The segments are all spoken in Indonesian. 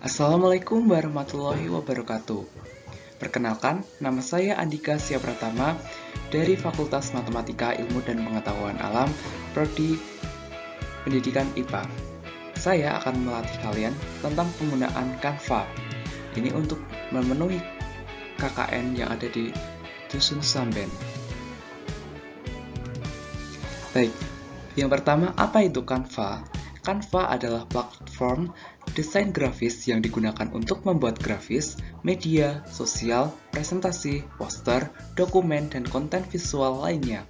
Assalamualaikum warahmatullahi wabarakatuh. Perkenalkan, nama saya Andika Siapratama dari Fakultas Matematika Ilmu dan Pengetahuan Alam, Prodi Pendidikan IPA. Saya akan melatih kalian tentang penggunaan Canva. Ini untuk memenuhi KKN yang ada di Dusun Samben. Baik, yang pertama, apa itu Canva? Canva adalah platform desain grafis yang digunakan untuk membuat grafis, media, sosial, presentasi, poster, dokumen, dan konten visual lainnya.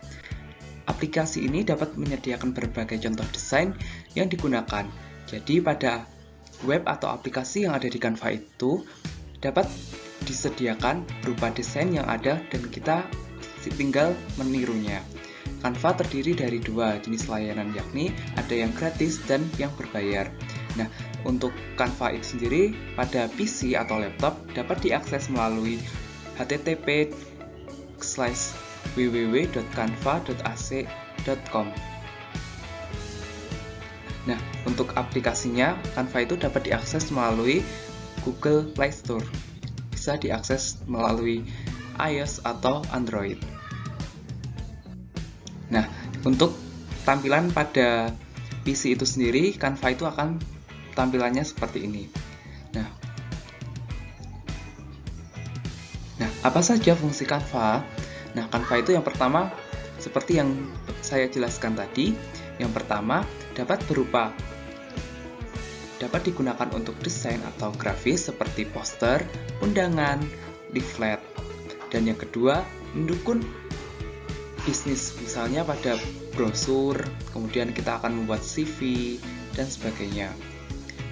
Aplikasi ini dapat menyediakan berbagai contoh desain yang digunakan. Jadi pada web atau aplikasi yang ada di Canva itu dapat disediakan berupa desain yang ada dan kita tinggal menirunya. Canva terdiri dari dua jenis layanan, yakni ada yang gratis dan yang berbayar. Nah, untuk Canva itu sendiri pada PC atau laptop dapat diakses melalui http://www.canva.ac.com. Nah, untuk aplikasinya, Canva itu dapat diakses melalui Google Play Store. Bisa diakses melalui iOS atau Android. Nah, untuk tampilan pada PC itu sendiri, Canva itu akan tampilannya seperti ini. Nah, apa saja fungsi Canva? Nah, Canva itu yang pertama, seperti yang saya jelaskan tadi, yang pertama dapat digunakan untuk desain atau grafis seperti poster, undangan, leaflet. Dan yang kedua, mendukung bisnis, misalnya pada brosur, kemudian kita akan membuat CV, dan sebagainya.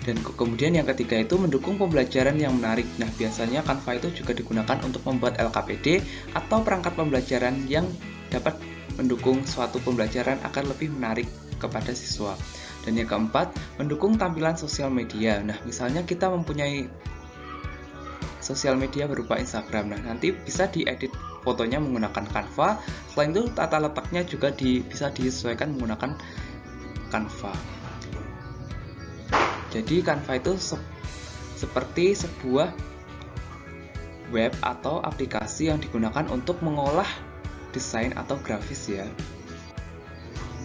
Dan kemudian yang ketiga itu mendukung pembelajaran yang menarik. Nah, biasanya Canva itu juga digunakan untuk membuat LKPD atau perangkat pembelajaran yang dapat mendukung suatu pembelajaran agar lebih menarik kepada siswa. Dan yang keempat, mendukung tampilan sosial media. Nah, misalnya kita mempunyai sosial media berupa Instagram. Nah, nanti bisa diedit fotonya menggunakan Canva. Selain itu, tata letaknya juga bisa disesuaikan menggunakan Canva. Jadi Canva itu seperti sebuah web atau aplikasi yang digunakan untuk mengolah desain atau grafis ya.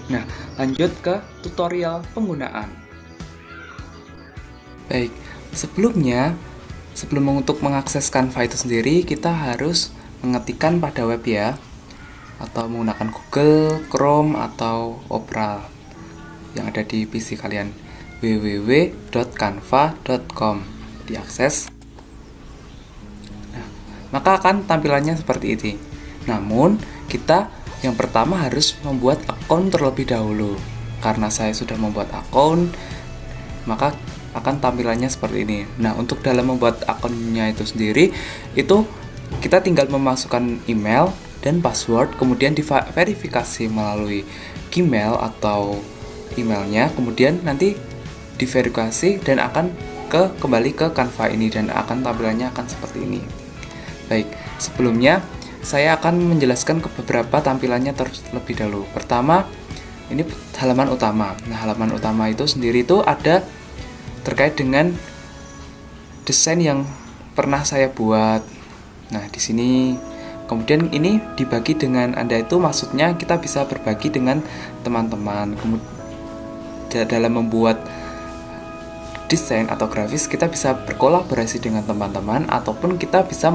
Nah, lanjut ke tutorial penggunaan. Baik, sebelum untuk mengakses Canva itu sendiri, kita harus mengetikkan pada web ya, atau menggunakan Google, Chrome, atau Opera yang ada di PC kalian. www.canva.com diakses. Nah, maka akan tampilannya seperti ini. Namun, kita yang pertama harus membuat akun terlebih dahulu. Karena saya sudah membuat akun, maka akan tampilannya seperti ini. Nah, untuk dalam membuat akunnya itu sendiri, itu kita tinggal memasukkan email dan password, kemudian diverifikasi melalui Gmail atau emailnya, kemudian nanti diverifikasi dan akan kembali ke Canva ini dan akan tampilannya akan seperti ini. Baik, sebelumnya saya akan menjelaskan ke beberapa tampilannya terlebih dahulu. Pertama, ini halaman utama. Nah, halaman utama itu sendiri itu ada terkait dengan desain yang pernah saya buat. Nah, di sini kemudian ini dibagi dengan Anda, itu maksudnya kita bisa berbagi dengan teman-teman. Kemudian dalam membuat desain atau grafis, kita bisa berkolaborasi dengan teman-teman ataupun kita bisa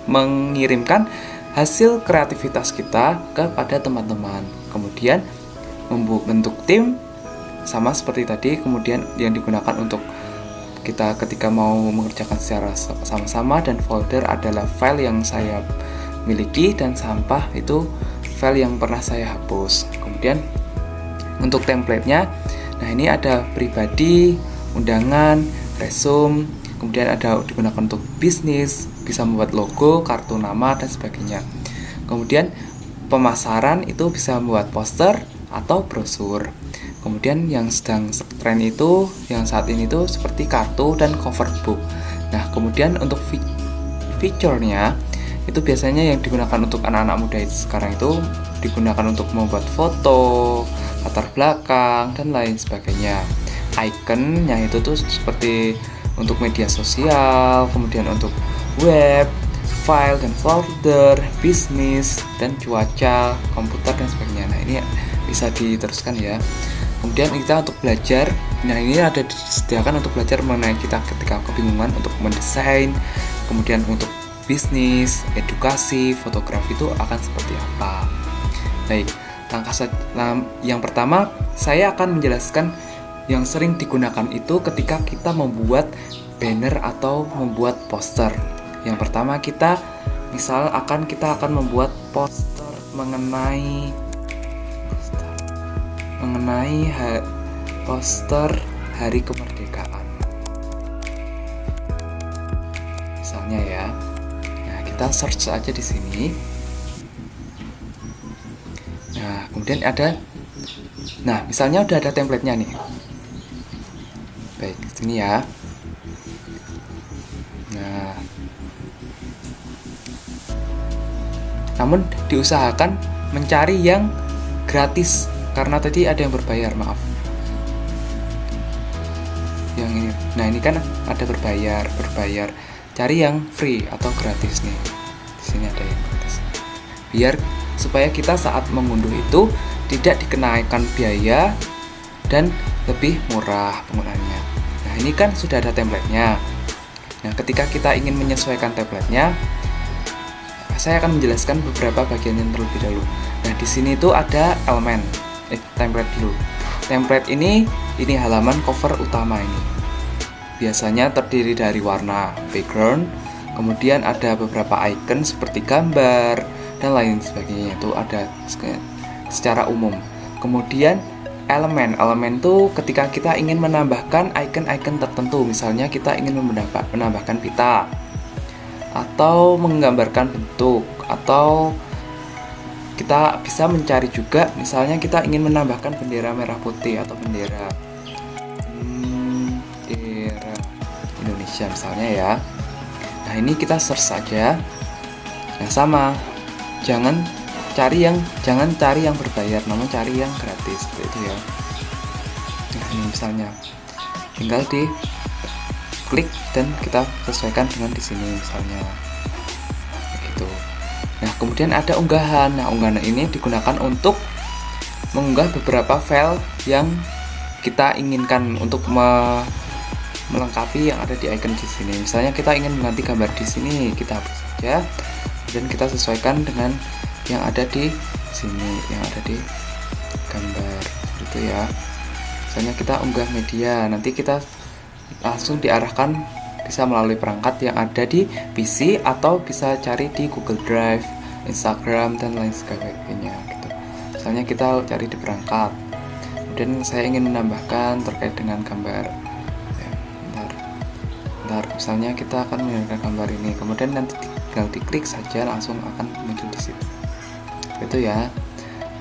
mengirimkan hasil kreativitas kita kepada teman-teman. Kemudian membentuk tim sama seperti tadi, kemudian yang digunakan untuk kita ketika mau mengerjakan secara sama-sama, dan folder adalah file yang saya miliki dan sampah itu file yang pernah saya hapus. Kemudian untuk template-nya, nah ini ada pribadi, undangan, resume, kemudian ada digunakan untuk bisnis, bisa membuat logo, kartu nama, dan sebagainya. Kemudian pemasaran itu bisa membuat poster atau brosur. Kemudian yang sedang tren itu yang saat ini itu seperti kartu dan cover book. Nah, kemudian untuk fiturnya itu biasanya yang digunakan untuk anak-anak muda sekarang itu digunakan untuk membuat foto, latar belakang, dan lain sebagainya. Iconnya itu tuh seperti untuk media sosial, kemudian untuk web, file dan folder, bisnis, dan cuaca, komputer, dan sebagainya. Nah, ini bisa diteruskan ya. Kemudian kita untuk belajar, nah ini ada disediakan untuk belajar mengenai kita ketika kebingungan untuk mendesain, kemudian untuk bisnis, edukasi, fotografi itu akan seperti apa. Baik, yang pertama saya akan menjelaskan yang sering digunakan itu ketika kita membuat banner atau membuat poster. Yang pertama kita akan membuat poster mengenai poster hari kemerdekaan. Misalnya ya. Nah, kita search aja di sini. Nah, kemudian misalnya udah ada template-nya nih. Baik, sini ya. Nah, namun diusahakan mencari yang gratis karena tadi ada yang berbayar, maaf. Yang ini. Nah, ini kan ada berbayar. Cari yang free atau gratis nih. Di sini ada yang gratis. Biar supaya kita saat mengunduh itu tidak dikenakan biaya dan lebih murah penggunaannya. Nah, ini kan sudah ada template-nya. Nah, ketika kita ingin menyesuaikan template-nya, saya akan menjelaskan beberapa bagian yang terlebih dahulu. Nah, di sini itu ada elemen template dulu. Template ini halaman cover utama ini. Biasanya terdiri dari warna background, kemudian ada beberapa icon seperti gambar dan lain sebagainya, itu ada secara umum. Kemudian elemen itu ketika kita ingin menambahkan icon-icon tertentu, misalnya kita ingin menambahkan pita atau menggambarkan bentuk, atau kita bisa mencari juga, misalnya kita ingin menambahkan bendera merah putih atau bendera Indonesia misalnya ya. Nah, ini kita search saja. Nah, sama, jangan cari yang berbayar, namun cari yang gratis seperti itu ya. Nah, ini misalnya tinggal di klik dan kita sesuaikan dengan di sini misalnya begitu. Nah, kemudian ada unggahan. Nah, unggahan ini digunakan untuk mengunggah beberapa file yang kita inginkan untuk melengkapi yang ada di icon di sini. Misalnya kita ingin mengganti gambar di sini, kita hapus saja dan kita sesuaikan dengan yang ada di sini, yang ada di gambar gitu ya. Misalnya kita unggah media, nanti kita langsung diarahkan bisa melalui perangkat yang ada di PC atau bisa cari di Google Drive, Instagram, dan lain sebagainya gitu. Misalnya kita cari di perangkat, kemudian saya ingin menambahkan terkait dengan gambar ya, bentar, misalnya kita akan menggunakan gambar ini, kemudian nanti tinggal diklik saja langsung akan muncul di situ itu ya.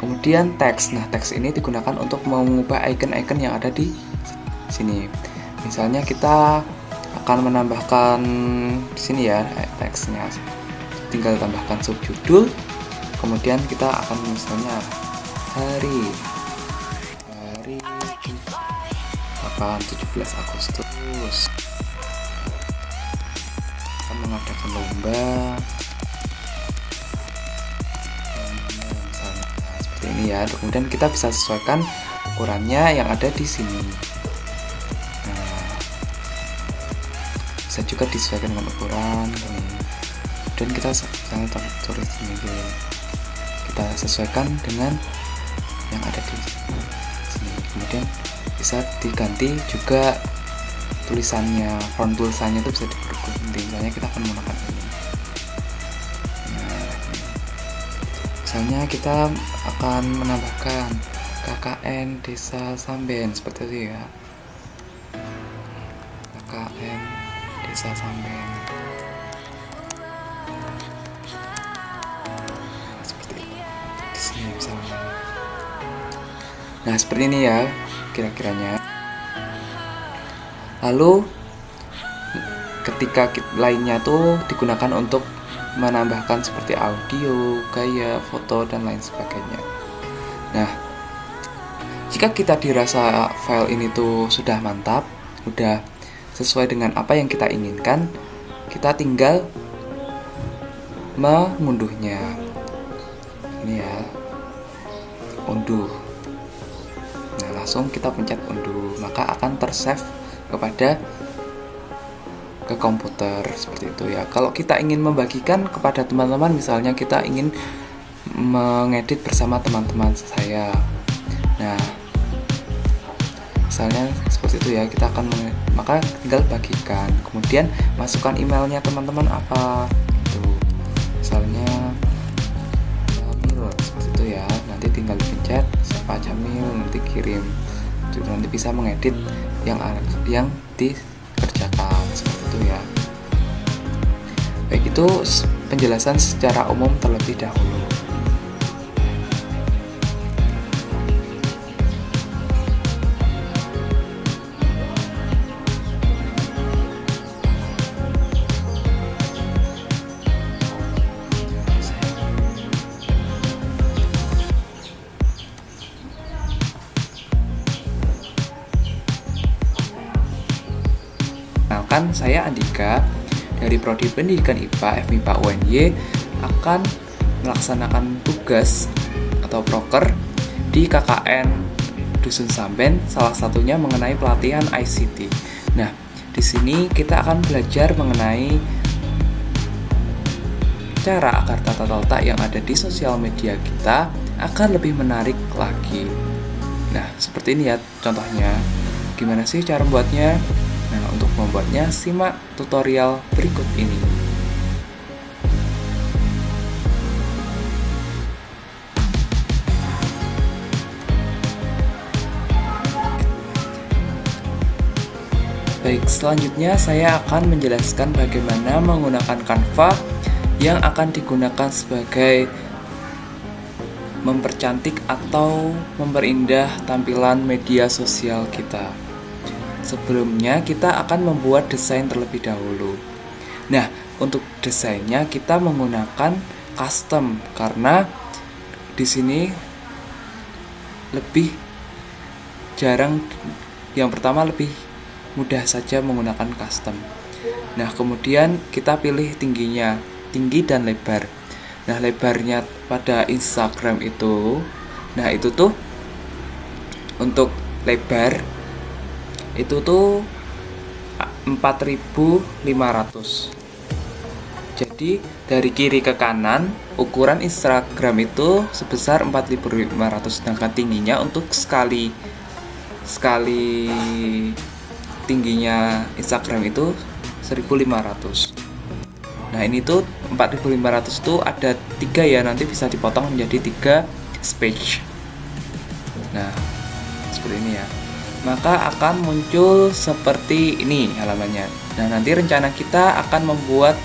Kemudian teks. Nah, teks ini digunakan untuk mengubah icon-icon yang ada di sini. Misalnya kita akan menambahkan di sini ya teksnya, tinggal tambahkan subjudul, kemudian kita akan misalnya hari 17 Agustus akan mengadakan lomba misalnya seperti ini ya. Kemudian kita bisa sesuaikan ukurannya yang ada di sini. Bisa juga disesuaikan dengan ukuran ini. Dan kita misalnya tulis ini, kita sesuaikan dengan yang ada di sini. Kemudian bisa diganti juga tulisannya, font tulisannya itu bisa diperkuat. Misalnya kita akan menggunakan ini. Nah, misalnya kita akan menambahkan KKN Desa Samben seperti itu ya. KKN Desa Samben seperti itu di sini misalnya. Nah, seperti ini ya kira-kiranya. Lalu ketika lainnya tuh digunakan untuk menambahkan seperti audio, gaya, foto, dan lain sebagainya. Nah, jika kita dirasa file ini tuh sudah mantap, sudah sesuai dengan apa yang kita inginkan, kita tinggal mengunduhnya. Ini ya, unduh. Nah, langsung kita pencet unduh, maka akan tersave ke komputer seperti itu ya. Kalau kita ingin membagikan kepada teman-teman, misalnya kita ingin mengedit bersama teman-teman saya, nah misalnya seperti itu ya, kita akan maka tinggal bagikan, kemudian masukkan emailnya teman-teman apa itu, misalnya Jamil seperti itu ya, nanti tinggal pencet Pak Jamil, nanti kirim, nanti bisa mengedit yang dikerjakan seperti itu ya. Baik, itu penjelasan secara umum terlebih dahulu. Perkenalkan, saya Andika dari Prodi Pendidikan IPA FMIPA UNY akan melaksanakan tugas atau proker di KKN Dusun Samben, salah satunya mengenai pelatihan ICT. Nah, di sini kita akan belajar mengenai cara agar tata letak yang ada di sosial media kita akan lebih menarik lagi. Nah, seperti ini ya contohnya. Gimana sih cara membuatnya? Nah, untuk membuatnya simak tutorial berikut ini. Baik, selanjutnya saya akan menjelaskan bagaimana menggunakan Canva yang akan digunakan sebagai mempercantik atau memperindah tampilan media sosial kita. Sebelumnya kita akan membuat desain terlebih dahulu. Nah, untuk desainnya kita menggunakan custom karena di sini lebih jarang, yang pertama lebih mudah saja menggunakan custom. Nah, kemudian kita pilih tingginya, tinggi dan lebar. Nah, lebarnya pada Instagram itu, nah itu tuh untuk lebar itu tuh 4.500. Jadi dari kiri ke kanan ukuran Instagram itu sebesar 4.500, sedangkan tingginya untuk sekali tingginya Instagram itu 1.500. Nah, ini tuh 4.500 tuh ada 3 ya, nanti bisa dipotong menjadi 3 page. Nah, seperti ini ya. Maka akan muncul seperti ini halamannya. Nah, nanti rencana kita akan membuat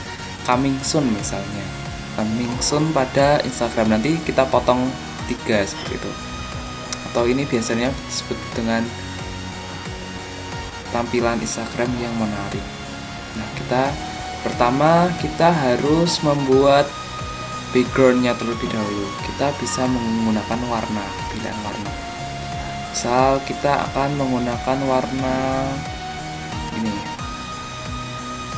coming soon misalnya. Coming soon pada Instagram, nanti kita potong 3 seperti itu. Atau ini biasanya disebut dengan tampilan Instagram yang menarik. Nah, pertama kita harus membuat backgroundnya terlebih dahulu. Kita bisa menggunakan warna, pilihan warna. Misal kita akan menggunakan warna ini,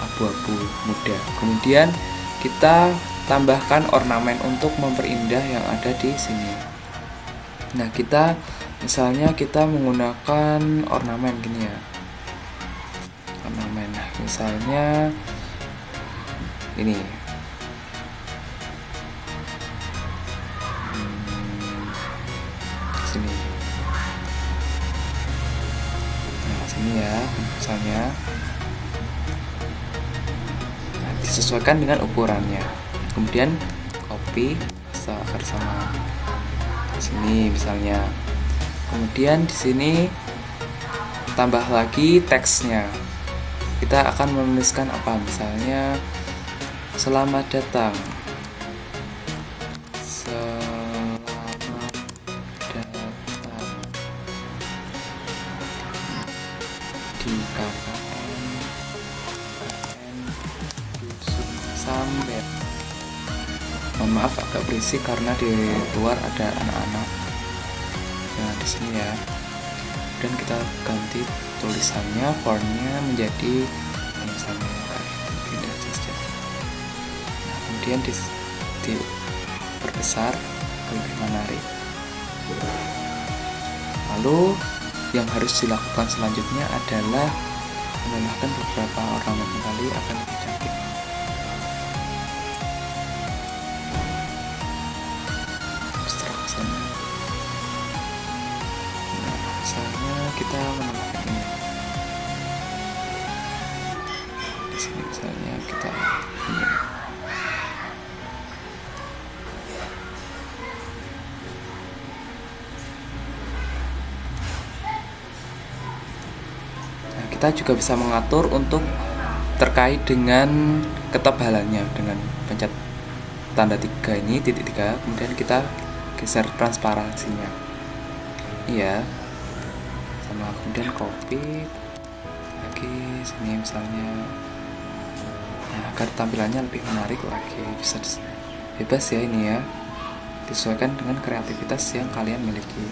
abu-abu muda. Kemudian kita tambahkan ornamen untuk memperindah yang ada di sini. Nah, misalnya kita menggunakan ornamen gini ya. Ornamen. Nah, misalnya ini. Sini. Nah, sini ya, misalnya. Nah, disesuaikan dengan ukurannya. Kemudian copy bersama sini misalnya. Kemudian di sini tambah lagi teksnya. Kita akan menuliskan apa? Misalnya selamat datang. Selamat datang KKN Dusun Samber. Mohon maaf agak berisik karena di luar ada anak-anak. Nah, di sini ya. Dan kita ganti tulisannya, fontnya menjadi misalnya pindah saja. Nah, kemudian diperbesar lebih menarik. Lalu yang harus dilakukan selanjutnya adalah menambahkan beberapa ornamen kembali akan lebih cantik. Abstrak sana. Nah, misalnya kita menambahkan ini. Di sini misalnya kita ini. Kita juga bisa mengatur untuk terkait dengan ketebalannya dengan pencet tanda 3 ini, titik 3, kemudian kita geser transparansinya. Iya. Sama kemudian copy lagi sini misalnya. Nah, agar tampilannya lebih menarik lagi, bisa bebas ya ini ya. Disesuaikan dengan kreativitas yang kalian miliki.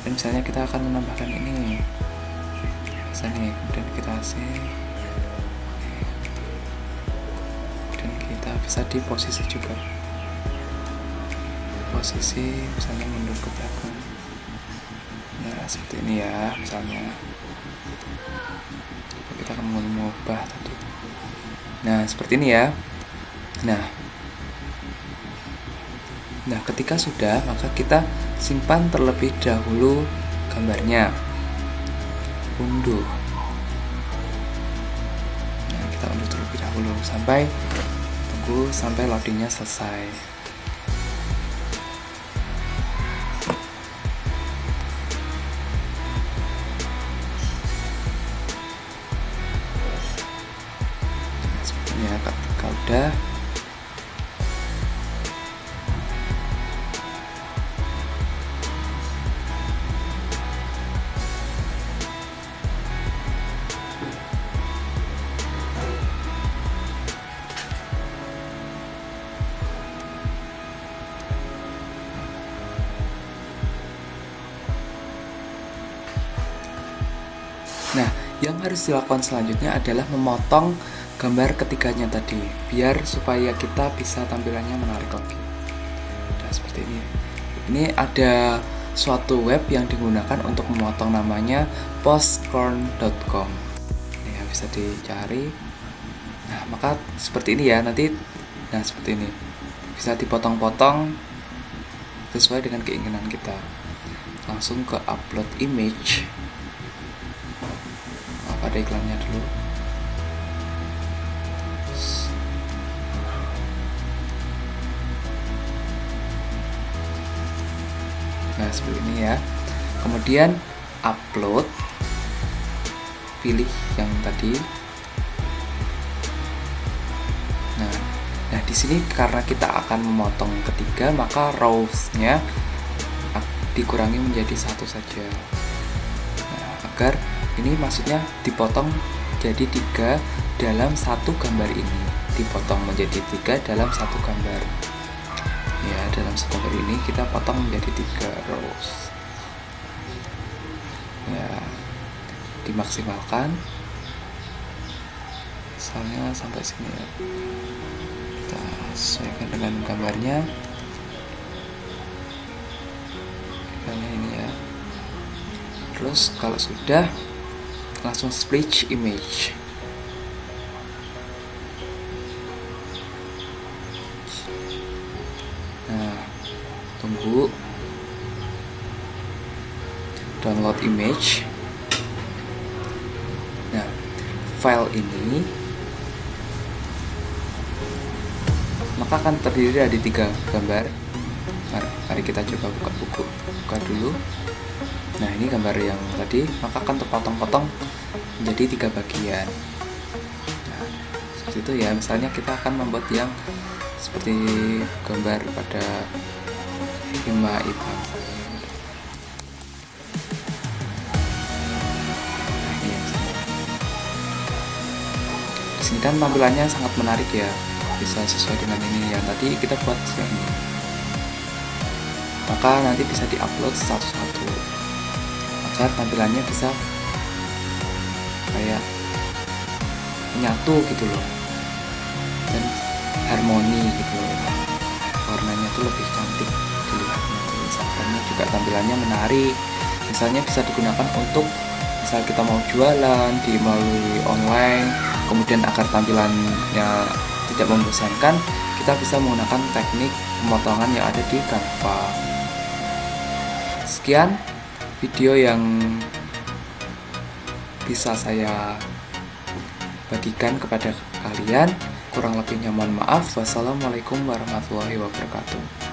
Dan misalnya kita akan menambahkan ini. Nih, kemudian kita save dan kita bisa di posisi juga, posisi misalnya mundur ke belakang. Nah, seperti ini ya misalnya. Kita akan mengubah tadi. Nah, seperti ini ya. Nah, ketika sudah, maka kita simpan terlebih dahulu gambarnya. Unduh. Nah, kita unduh terlebih dahulu tunggu sampai loadingnya selesai. Nah, seperti ini ya, ketika udah Nah, yang harus dilakukan selanjutnya adalah memotong gambar ketiganya tadi, biar supaya kita bisa tampilannya menarik lagi. Nah, seperti ini. Ini ada suatu web yang digunakan untuk memotong, namanya postcorn.com. Ini ya, bisa dicari. Nah, maka seperti ini ya nanti. Nah, seperti ini. Bisa dipotong-potong sesuai dengan keinginan kita. Langsung ke upload image. Ada iklannya dulu. Nah, seperti ini ya. Kemudian upload, pilih yang tadi. Nah, di sini karena kita akan memotong ketiga, maka rows-nya dikurangi menjadi 1 saja. Nah, agar ini maksudnya dipotong jadi 3 dalam satu gambar ini, dipotong menjadi 3 dalam satu gambar. Ya, dalam satu gambar ini kita potong menjadi 3 rows. Ya, dimaksimalkan. Misalnya sampai sini ya. Kita sesuaikan dengan gambarnya. Gambarnya ini ya. Terus kalau sudah, langsung split image. Nah, tunggu download image. Nah, file ini maka akan terdiri dari 3 gambar. Mari kita coba buka dulu. Nah, ini gambar yang tadi, maka akan terpotong-potong menjadi 3 bagian. Nah, seperti itu ya. Misalnya kita akan membuat yang seperti gambar pada Hima IPA. Nah, ini misalnya. Di sini kan tampilannya sangat menarik ya, bisa sesuai dengan ini yang tadi kita buat yang ini. Maka nanti bisa diupload satu-satu agar tampilannya bisa kayak menyatu gitu loh, dan harmoni gitu loh. Warnanya tuh lebih cantik dilihatnya. Instagramnya juga tampilannya menarik. Misalnya bisa digunakan untuk misal kita mau jualan di melalui online, kemudian agar tampilannya tidak membosankan, kita bisa menggunakan teknik pemotongan yang ada di Canva. Sekian video yang bisa saya bagikan kepada kalian. Kurang lebihnya mohon maaf. Wassalamualaikum warahmatullahi wabarakatuh.